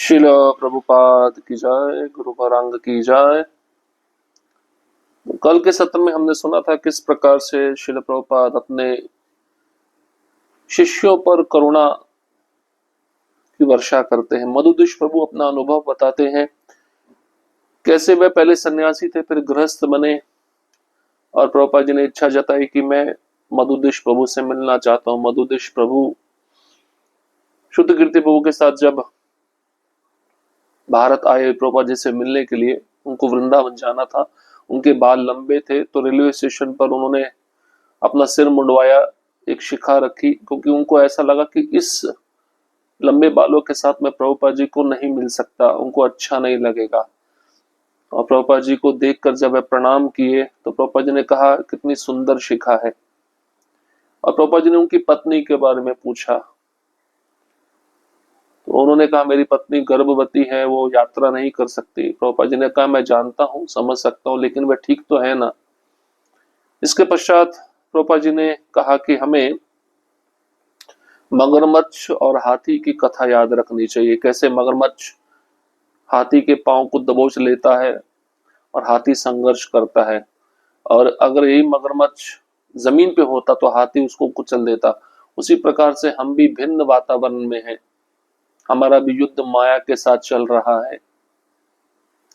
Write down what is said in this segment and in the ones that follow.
शिल प्रभुपाद की जय, गुरु गौरांग की जय। कल के सत्र में हमने सुना था किस प्रकार से शिल प्रभुपाद अपने शिष्यों पर करुणा की वर्षा करते हैं। मधुदीश प्रभु अपना अनुभव बताते हैं, कैसे वे पहले सन्यासी थे, फिर गृहस्थ बने और प्रभुपाद जी ने इच्छा जताई कि मैं मधुदीश प्रभु से मिलना चाहता हूँ। मधुदीश प्रभु शुद्ध कीर्ति प्रभु के साथ जब भारत आए प्रभुपाद जी से मिलने के लिए, उनको वृंदावन जाना था। उनके बाल लंबे थे तो रेलवे स्टेशन पर उन्होंने अपना सिर मुंडवाया, एक शिखा रखी, क्योंकि उनको ऐसा लगा कि इस लंबे बालों के साथ मैं प्रभुपाद जी को नहीं मिल सकता, उनको अच्छा नहीं लगेगा। और प्रभुपाद जी को देखकर जब वे प्रणाम किए तो प्रभुपाद जी ने कहा, कितनी सुंदर शिखा है। और प्रभुपाद जी ने उनकी पत्नी के बारे में पूछा तो उन्होंने कहा, मेरी पत्नी गर्भवती है, वो यात्रा नहीं कर सकती। प्रभुपाद जी ने कहा, मैं जानता हूँ, समझ सकता हूँ, लेकिन वह ठीक तो है ना। इसके पश्चात प्रभुपाद जी ने कहा कि हमें मगरमच्छ और हाथी की कथा याद रखनी चाहिए। कैसे मगरमच्छ हाथी के पांव को दबोच लेता है और हाथी संघर्ष करता है, और अगर यही मगरमच्छ जमीन पे होता तो हाथी उसको कुचल देता। उसी प्रकार से हम भी भिन्न वातावरण में हैं, हमारा भी युद्ध माया के साथ चल रहा है।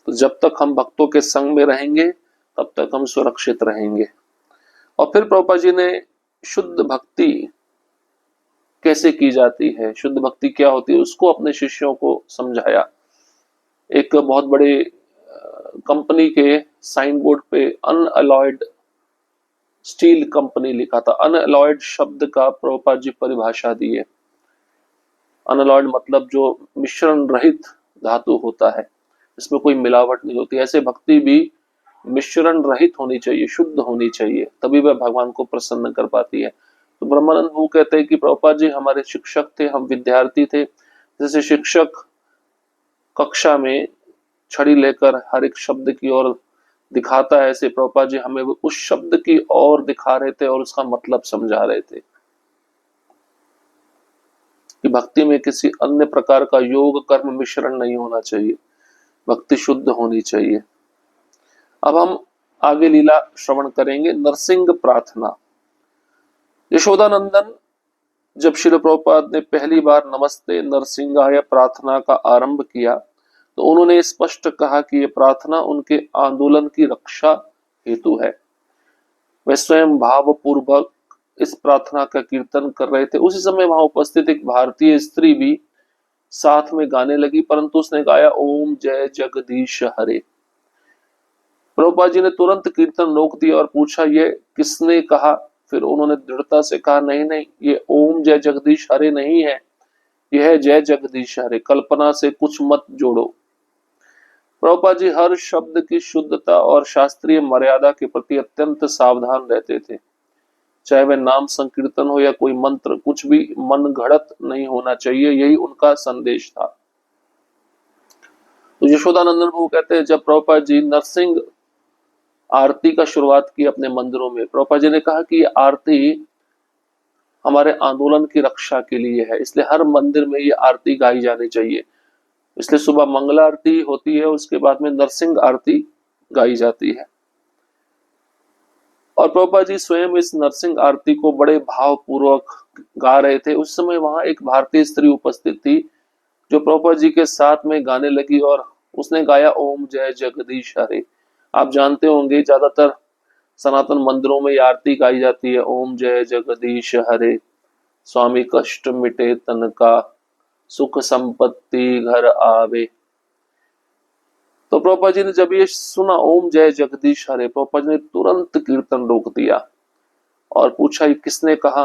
तो जब तक हम भक्तों के संग में रहेंगे तब तक हम सुरक्षित रहेंगे। और फिर प्रभुपाद जी ने शुद्ध भक्ति कैसे की जाती है, शुद्ध भक्ति क्या होती है, उसको अपने शिष्यों को समझाया। एक बहुत बड़े कंपनी के साइन बोर्ड पे अनअलॉयड स्टील कंपनी लिखा था। अनअलॉयड शब्द का प्रभुपाद जी परिभाषा दी है। अनअलॉयड मतलब जो मिश्रण रहित धातु होता है, इसमें कोई मिलावट नहीं होती। ऐसे भक्ति भी मिश्रण रहित होनी चाहिए, शुद्ध होनी चाहिए, तभी वह भगवान को प्रसन्न कर पाती है। तो ब्रह्मानंद वो कहते हैं कि प्रभुपाद जी हमारे शिक्षक थे, हम विद्यार्थी थे। जैसे शिक्षक कक्षा में छड़ी लेकर हर एक शब्द की ओर दिखाता है, ऐसे प्रभुपाद जी हमें उस शब्द की ओर दिखा रहे थे और उसका मतलब समझा रहे थे कि भक्ति में किसी अन्य प्रकार का योग कर्म मिश्रण नहीं होना चाहिए, भक्ति शुद्ध होनी चाहिए। अब हम आगे लीला श्रवण करेंगे। नरसिंह प्रार्थना। यशोदानंदन जब श्रील प्रभुपाद ने पहली बार नमस्ते नरसिंहाय प्रार्थना का आरंभ किया तो उन्होंने स्पष्ट कहा कि यह प्रार्थना उनके आंदोलन की रक्षा हेतु है। वे स्वयं भावपूर्वक इस प्रार्थना का कीर्तन कर रहे थे। उसी समय वहां उपस्थित एक भारतीय स्त्री भी साथ में गाने लगी, परंतु उसने गाया ओम जय जगदीश हरे। प्रभुपाद जी ने तुरंत कीर्तन रोक दिया और पूछा, ये किसने कहा? फिर उन्होंने दृढ़ता से कहा, नहीं नहीं, ये ओम जय जगदीश हरे नहीं है, यह है जय जगदीश हरे, कल्पना से कुछ मत जोड़ो। प्रभुपाद जी हर शब्द की शुद्धता और शास्त्रीय मर्यादा के प्रति अत्यंत सावधान रहते थे। चाहे वह नाम संकीर्तन हो या कोई मंत्र, कुछ भी मन घड़त नहीं होना चाहिए, यही उनका संदेश था। तो यशोदानंदन प्रभु कहते हैं, जब प्रभुपाद जी नरसिंह आरती का शुरुआत की अपने मंदिरों में, प्रभुपाद जी ने कहा कि ये आरती हमारे आंदोलन की रक्षा के लिए है, इसलिए हर मंदिर में ये आरती गाई जानी चाहिए। इसलिए सुबह मंगला आरती होती है, उसके बाद में नरसिंह आरती गाई जाती है। और प्रभुपाद जी स्वयं इस नरसिंह आरती को बड़े भावपूर्वक गा रहे थे। उस समय वहां एक भारतीय स्त्री उपस्थित थी जो प्रभुपाद जी के साथ में गाने लगी और उसने गाया ओम जय जगदीश हरे। आप जानते होंगे ज्यादातर सनातन मंदिरों में आरती गाई जाती है, ओम जय जगदीश हरे, स्वामी कष्ट मिटे तन का, सुख संपत्ति घर आवे। तो प्रभुपाद जी ने जब ये सुना ओम जय जगदीश हरे, प्रभुपाद जी ने तुरंत कीर्तन रोक दिया और पूछा, ये किसने कहा?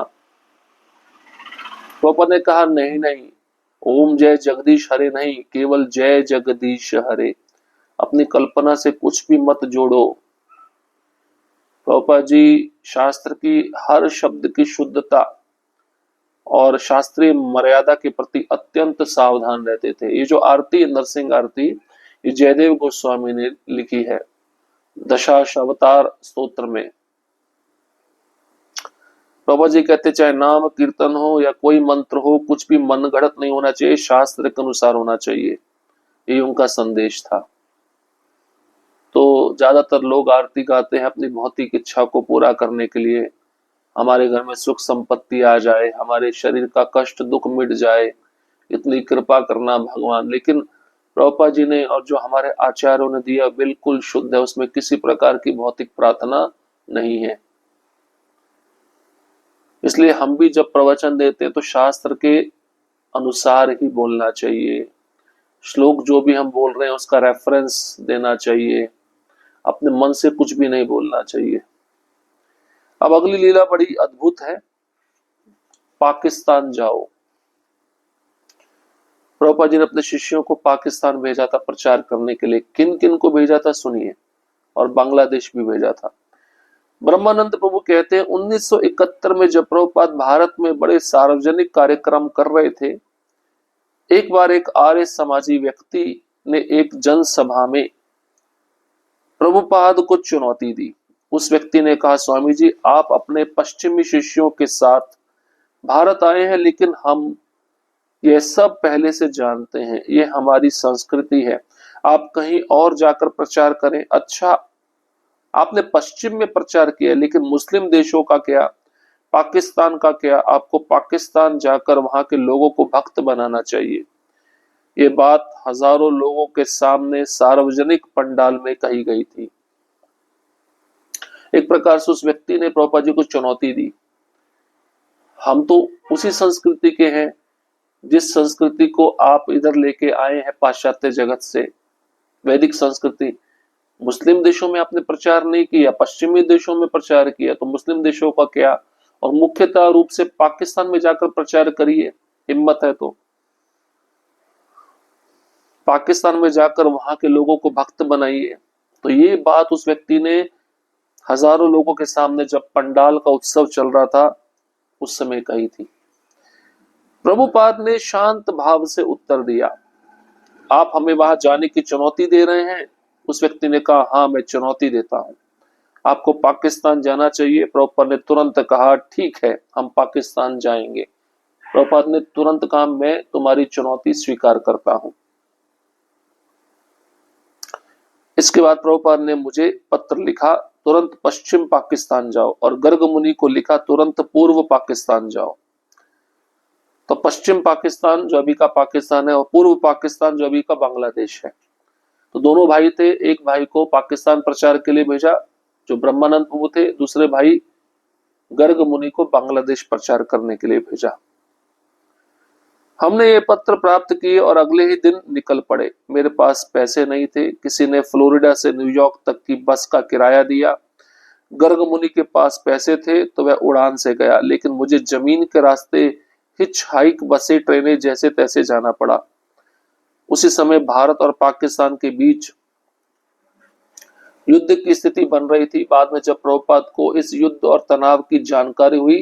प्रभुपाद ने कहा, नहीं नहीं, ओम जय जगदीश हरे नहीं, केवल जय जगदीश हरे, अपनी कल्पना से कुछ भी मत जोड़ो। प्रभुपाद जी शास्त्र की हर शब्द की शुद्धता और शास्त्रीय मर्यादा के प्रति अत्यंत सावधान रहते थे। ये जो आरती है नरसिंह आरती, ये जयदेव गोस्वामी ने लिखी है दशावतार स्तोत्र में। प्रभुपाद जी कहते, चाहे नाम कीर्तन हो या कोई मंत्र हो, कुछ भी मन गढ़ंत नहीं होना चाहिए, शास्त्र के अनुसार होना चाहिए। ये उनका संदेश था। तो ज्यादातर लोग आरती गाते हैं अपनी भौतिक इच्छा को पूरा करने के लिए, हमारे घर में सुख संपत्ति आ जाए, हमारे शरीर का कष्ट दुख मिट जाए, इतनी कृपा करना भगवान। लेकिन प्रभुपाद जी ने और जो हमारे आचार्यों ने दिया बिल्कुल शुद्ध है, उसमें किसी प्रकार की भौतिक प्रार्थना नहीं है। इसलिए हम भी जब प्रवचन देते हैं तो शास्त्र के अनुसार ही बोलना चाहिए। श्लोक जो भी हम बोल रहे हैं उसका रेफरेंस देना चाहिए, अपने मन से कुछ भी नहीं बोलना चाहिए। अब अगली लीला बड़ी अद्भुत है। पाकिस्तान जाओ। प्रभुपाद जी ने अपने शिष्यों को पाकिस्तान भेजा था प्रचार करने के लिए। किन किन को भेजा था सुनिए, और बांग्लादेश भी भेजा था। ब्रह्मानंद प्रभु कहते हैं 1971 में जब प्रभुपाद भारत में बड़े सार्वजनिक कार्यक्रम कर रहे थे, एक बार एक आर्य समाजी व्यक्ति ने एक जनसभा में प्रभुपाद को चुनौती दी। उस व्यक्ति ने कहा, स्वामी जी आप अपने पश्चिमी शिष्यों के साथ भारत आए हैं, लेकिन हम ये सब पहले से जानते हैं, ये हमारी संस्कृति है, आप कहीं और जाकर प्रचार करें। अच्छा, आपने पश्चिम में प्रचार किया, लेकिन मुस्लिम देशों का क्या, पाकिस्तान का क्या? आपको पाकिस्तान जाकर वहां के लोगों को भक्त बनाना चाहिए। ये बात हजारों लोगों के सामने सार्वजनिक पंडाल में कही गई थी। एक प्रकार से उस व्यक्ति ने प्रभुपाद जी को चुनौती दी। हम तो उसी संस्कृति के हैं जिस संस्कृति को आप इधर लेके आए हैं पाश्चात्य जगत से, वैदिक संस्कृति। मुस्लिम देशों में आपने प्रचार नहीं किया, पश्चिमी देशों में प्रचार किया, तो मुस्लिम देशों का क्या? और मुख्यतः रूप से पाकिस्तान में जाकर प्रचार करिए, हिम्मत है तो पाकिस्तान में जाकर वहां के लोगों को भक्त बनाइए। तो ये बात उस व्यक्ति ने हजारों लोगों के सामने जब पंडाल का उत्सव चल रहा था उस समय कही थी। प्रभुपाद ने शांत भाव से उत्तर दिया, आप हमें वहां जाने की चुनौती दे रहे हैं? उस व्यक्ति ने कहा, हाँ मैं चुनौती देता हूं, आपको पाकिस्तान जाना चाहिए। प्रभुपाद ने तुरंत कहा, ठीक है हम पाकिस्तान जाएंगे। प्रभुपाद ने तुरंत कहा, मैं तुम्हारी चुनौती स्वीकार करता हूं। इसके बाद प्रभुपाद ने मुझे पत्र लिखा, तुरंत पश्चिम पाकिस्तान जाओ, और गर्ग मुनि को लिखा, तुरंत पूर्व पाकिस्तान जाओ। तो पश्चिम पाकिस्तान जो अभी का पाकिस्तान है और पूर्व पाकिस्तान जो अभी का बांग्लादेश है, तो दोनों भाई थे। एक भाई को पाकिस्तान प्रचार के लिए भेजा जो ब्रह्मानंद प्रभु थे, दूसरे भाई गर्ग मुनि को बांग्लादेश प्रचार करने के लिए भेजा। हमने ये पत्र प्राप्त किए और अगले ही दिन निकल पड़े। मेरे पास पैसे नहीं थे, किसी ने फ्लोरिडा से न्यूयॉर्क तक की बस का किराया दिया। गर्ग मुनि के पास पैसे थे तो वह उड़ान से गया, लेकिन मुझे जमीन के रास्ते हिच हाइक बसें ट्रेनें जैसे तैसे जाना पड़ा। उसी समय भारत और पाकिस्तान के बीच युद्ध की स्थिति बन रही थी। बाद में जब प्रभुपाद को इस युद्ध और तनाव की जानकारी हुई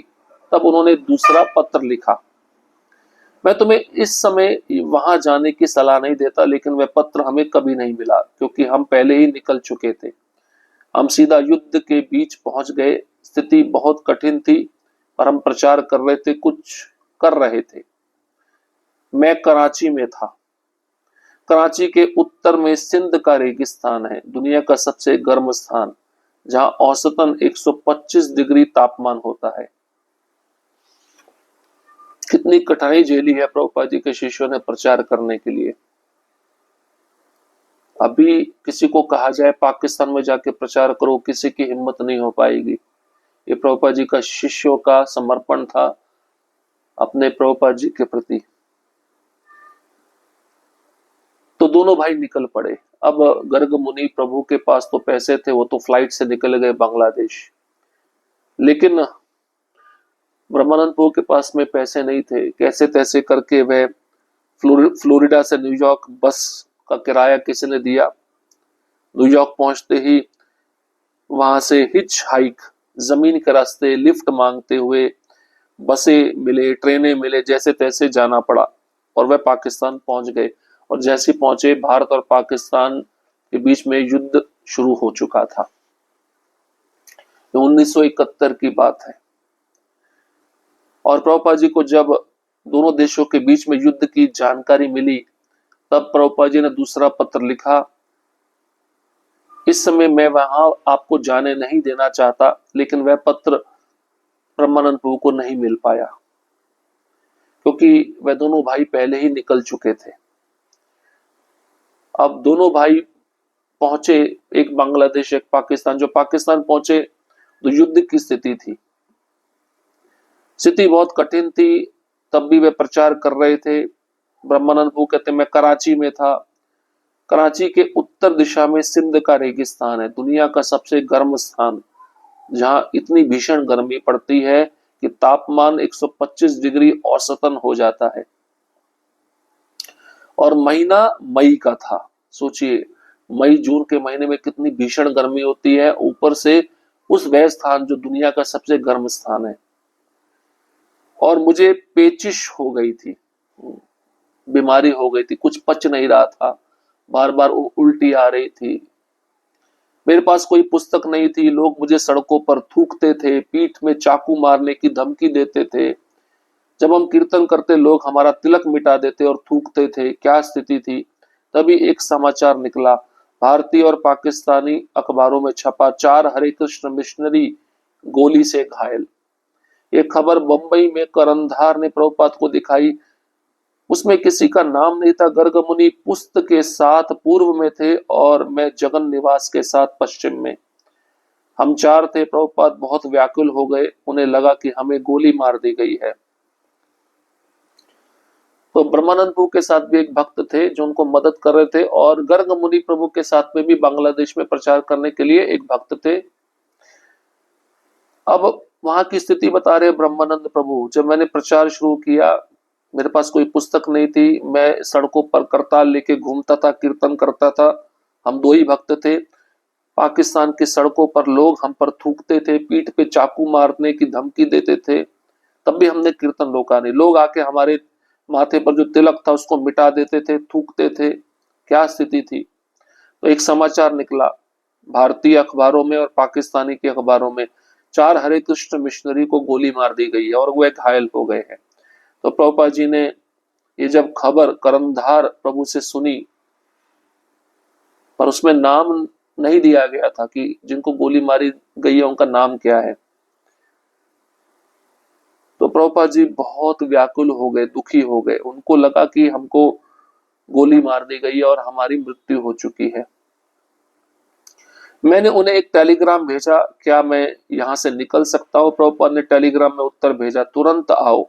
तब उन्होंने दूसरा पत्र लिखा, मैं तुम्हें इस समय वहां जाने की सलाह नहीं देता, लेकिन वह पत्र हमें कभी नहीं मिला क्योंकि हम पहले ही निकल चुके थे। हम सीधा युद्ध के बीच पहुंच गए। स्थिति बहुत कठिन थी और हम प्रचार कर रहे थे, कुछ कर रहे थे। मैं कराची में था। कराची के उत्तर में सिंध का रेगिस्तान है, दुनिया का सबसे गर्म स्थान, जहां औसतन 125 डिग्री तापमान होता है। कितनी कठिनाई झेली है प्रभुपाद जी के शिष्यों ने प्रचार करने के लिए। अभी किसी को कहा जाए पाकिस्तान में जाके प्रचार करो, किसी की हिम्मत नहीं हो पाएगी। ये प्रभुपाद जी का शिष्यों का समर्पण था अपने प्रभुपाद जी के प्रति। तो दोनों भाई निकल पड़े। अब गर्ग मुनि प्रभु के पास तो पैसे थे, वो तो फ्लाइट से निकल गए बांग्लादेश, लेकिन ब्रह्मानंद प्रभु के पास में पैसे नहीं थे। कैसे तैसे करके वह फ्लोरिडा से न्यूयॉर्क बस का किराया किसी ने दिया। न्यूयॉर्क पहुंचते ही वहां से हिच हाइक, जमीन के रास्ते लिफ्ट मांगते हुए बसें मिले, ट्रेनें मिले, जैसे तैसे जाना पड़ा और वह पाकिस्तान पहुंच गए। और जैसे पहुंचे, भारत और पाकिस्तान के बीच में युद्ध शुरू हो चुका था। 1971 की बात है। और प्रभुपाद जी को जब दोनों देशों के बीच में युद्ध की जानकारी मिली तब प्रभुपाद जी ने दूसरा पत्र लिखा, इस समय मैं वहां आपको जाने नहीं देना चाहता, लेकिन वह पत्र ब्रह्मानंद प्रभु को नहीं मिल पाया क्योंकि वह दोनों भाई पहले ही निकल चुके थे। अब दोनों भाई पहुंचे, एक बांग्लादेश एक पाकिस्तान। जो पाकिस्तान पहुंचे तो युद्ध की स्थिति थी, स्थिति बहुत कठिन थी। तब भी वे प्रचार कर रहे थे। ब्रह्मानंद प्रभु कहते मैं कराची में था। कराची के उत्तर दिशा में सिंध का रेगिस्तान है, दुनिया का सबसे गर्म स्थान, जहां इतनी भीषण गर्मी पड़ती है कि तापमान 125 डिग्री औसतन हो जाता है। और महीना मई का था। सोचिए, मई जून के महीने में कितनी भीषण गर्मी होती है, ऊपर से उस वह स्थान जो दुनिया का सबसे गर्म स्थान है। और मुझे पेचिश हो गई थी, बीमारी हो गई थी, कुछ पच नहीं रहा था, बार बार उल्टी आ रही थी। मेरे पास कोई पुस्तक नहीं थी, लोग मुझे सड़कों पर थूकते थे, पीठ में चाकू मारने की धमकी देते थे। जब हम कीर्तन करते लोग हमारा तिलक मिटा देते और थूकते थे। क्या स्थिति थी। तभी एक समाचार निकला, भारतीय और पाकिस्तानी अखबारों में छपा, 4 हरे कृष्ण मिशनरी गोली से घायल। ये खबर बंबई में करंधार ने प्रभुपाद को दिखाई। उसमें किसी का नाम नहीं था। गर्ग मुनि पुस्त के साथ पूर्व में थे और मैं जगन निवास के साथ पश्चिम में। हम 4 थे। प्रभुपाद बहुत व्याकुल हो गए, उन्हें लगा कि हमें गोली मार दी गई है। तो ब्रह्मानंद प्रभु के साथ भी एक भक्त थे जो उनको मदद कर रहे थे, और गर्ग मुनि प्रभु के साथ में भी बांग्लादेश में प्रचार करने के लिए एक भक्त थे। अब वहां की स्थिति बता रहे ब्रह्मानंद प्रभु, जब मैंने प्रचार शुरू किया, मेरे पास कोई पुस्तक नहीं थी, मैं सड़कों पर करताल लेके घूमता था, कीर्तन करता था। हम 2 ही भक्त थे। पाकिस्तान की सड़कों पर लोग हम पर थूकते थे, पीठ पे चाकू मारने की धमकी देते थे। तब भी हमने कीर्तन रोका नहीं। लोग आके हमारे माथे पर जो तिलक था उसको मिटा देते थे, थूकते थे। क्या स्थिति थी। तो एक समाचार निकला भारतीय अखबारों में और पाकिस्तानी के अखबारों में, 4 हरे कृष्ण मिशनरी को गोली मार दी गई है और वे घायल हो गए हैं। तो प्रभुपाद जी ने ये जब खबर करंधार प्रभु से सुनी, पर उसमें नाम नहीं दिया गया था कि जिनको गोली मारी गई है उनका नाम क्या है। तो प्रभुपाद जी बहुत व्याकुल हो गए, दुखी हो गए। उनको लगा कि हमको गोली मार दी गई है और हमारी मृत्यु हो चुकी है। मैंने उन्हें एक टेलीग्राम भेजा, क्या मैं यहां से निकल सकता हूं। प्रभुपाद ने टेलीग्राम में उत्तर भेजा, तुरंत आओ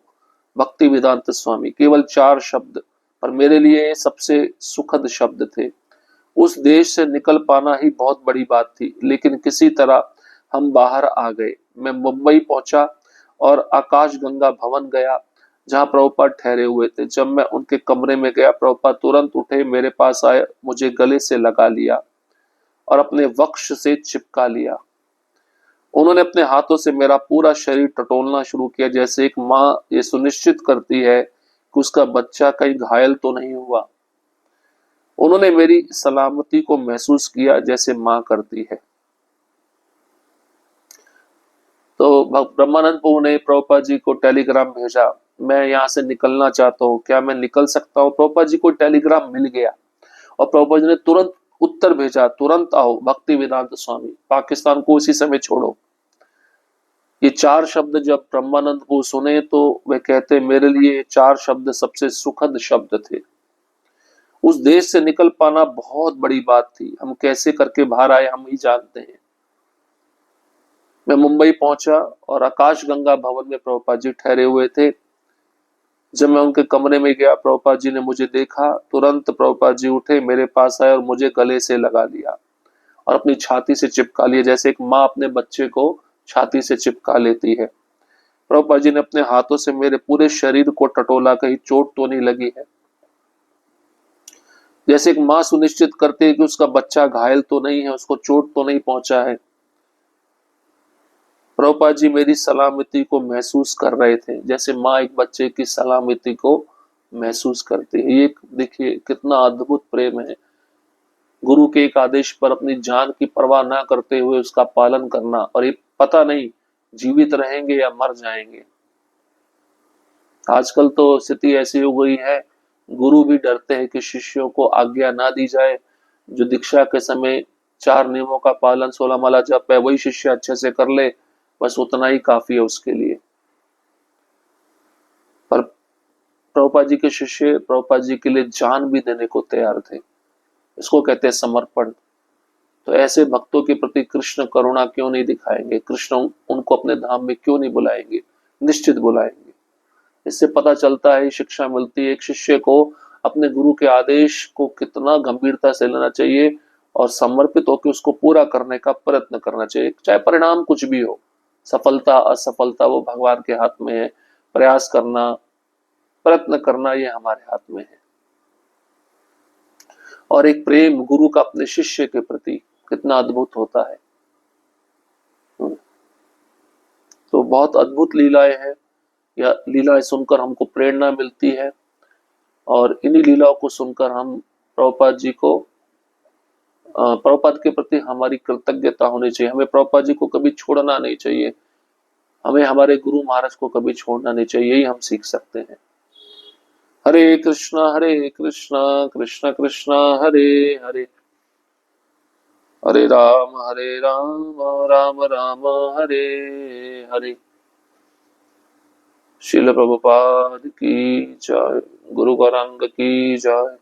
भक्ति वेदांत स्वामी। केवल 4 शब्द, पर मेरे लिए सबसे सुखद शब्द थे। उस देश से निकल पाना ही बहुत बड़ी बात थी, लेकिन किसी तरह हम बाहर आ गए। मैं मुंबई पहुंचा और आकाश गंगा भवन गया जहां प्रभुपाद ठहरे हुए थे। जब मैं उनके कमरे में गया, प्रभुपाद तुरंत उठे, मेरे पास आए, मुझे गले से लगा लिया और अपने वक्ष से चिपका लिया। उन्होंने अपने हाथों से मेरा पूरा शरीर टटोलना शुरू किया, जैसे एक माँ ये सुनिश्चित करती है कि उसका बच्चा कहीं घायल तो नहीं हुआ। उन्होंने मेरी सलामती को महसूस किया जैसे माँ करती है। तो ब्रह्मानंद प्रभु ने प्रभुपाद जी को टेलीग्राम भेजा, मैं यहाँ से निकलना चाहता हूँ, क्या मैं निकल सकता हूँ। प्रभुपाद जी को टेलीग्राम मिल गया और प्रभुपाद जी ने तुरंत उत्तर भेजा, तुरंत आओ भक्ति वेदांत स्वामी, पाकिस्तान को उसी समय छोड़ो। ये 4 शब्द जब ब्रह्मानंद को सुने तो वे कहते, मेरे लिए 4 शब्द सबसे सुखद शब्द थे। उस देश से निकल पाना बहुत बड़ी बात थी। हम कैसे करके बाहर आए हम ही जानते हैं। मैं मुंबई पहुंचा और आकाश गंगा भवन में प्रभुपाद जी ठहरे हुए थे। जब मैं उनके कमरे में गया, प्रभुपाद जी ने मुझे देखा, तुरंत प्रभुपाद जी उठे, मेरे पास आए और मुझे गले से लगा लिया और अपनी छाती से चिपका लिया, जैसे एक माँ अपने बच्चे को छाती से चिपका लेती है। प्रभुपाद जी ने अपने हाथों से मेरे पूरे शरीर को टटोला, कहीं चोट तो नहीं लगी है। जैसे एक माँ सुनिश्चित करती है कि उसका बच्चा घायल तो नहीं है, उसको चोट तो नहीं पहुंचा है। प्रभुपाद जी मेरी सलामती को महसूस कर रहे थे, जैसे माँ एक बच्चे की सलामती को महसूस करती है। ये देखिए कितना अद्भुत प्रेम है। गुरु के एक आदेश पर अपनी जान की परवाह ना करते हुए उसका पालन करना, और ये पता नहीं जीवित रहेंगे या मर जाएंगे। आजकल तो स्थिति ऐसी हो गई है, गुरु भी डरते हैं कि शिष्यों को आज्ञा ना दी जाए। जो दीक्षा के समय 4 नियमों का पालन 16 माला जप है वही शिष्य अच्छे से कर ले, बस उतना ही काफी है उसके लिए। पर प्रभुपाद जी के शिष्य प्रभुपाद जी के लिए जान भी देने को तैयार थे। इसको कहते हैं समर्पण। तो ऐसे भक्तों के प्रति कृष्ण करुणा क्यों नहीं दिखाएंगे? कृष्ण उनको अपने धाम में क्यों नहीं बुलाएंगे? निश्चित बुलाएंगे। इससे पता चलता है, शिक्षा मिलती है एक शिष्य को अपने गुरु के आदेश को कितना गंभीरता से लेना चाहिए और समर्पित होकर उसको पूरा करने का प्रयत्न करना चाहिए, चाहे परिणाम कुछ भी हो। सफलता असफलता वो भगवान के हाथ में है। प्रयास करना, प्रयत्न करना ये हमारे हाथ में है। और एक प्रेम गुरु का अपने शिष्य के प्रति कितना अद्भुत होता है। तो बहुत अद्भुत लीलाएं हैं। या लीलाएं सुनकर हमको प्रेरणा मिलती है और इन्हीं लीलाओं को सुनकर हम प्रभुपाद जी को प्रभुपाद के प्रति हमारी कृतज्ञता होनी चाहिए। हमें प्रभुपाद जी को कभी छोड़ना नहीं चाहिए। हमें हमारे गुरु महाराज को कभी छोड़ना नहीं चाहिए। यही हम सीख सकते हैं। हरे कृष्णा कृष्णा कृष्णा हरे हरे, हरे राम राम राम हरे हरे। शिल प्रभुपाद की जय। गुरु गौरांग की जय।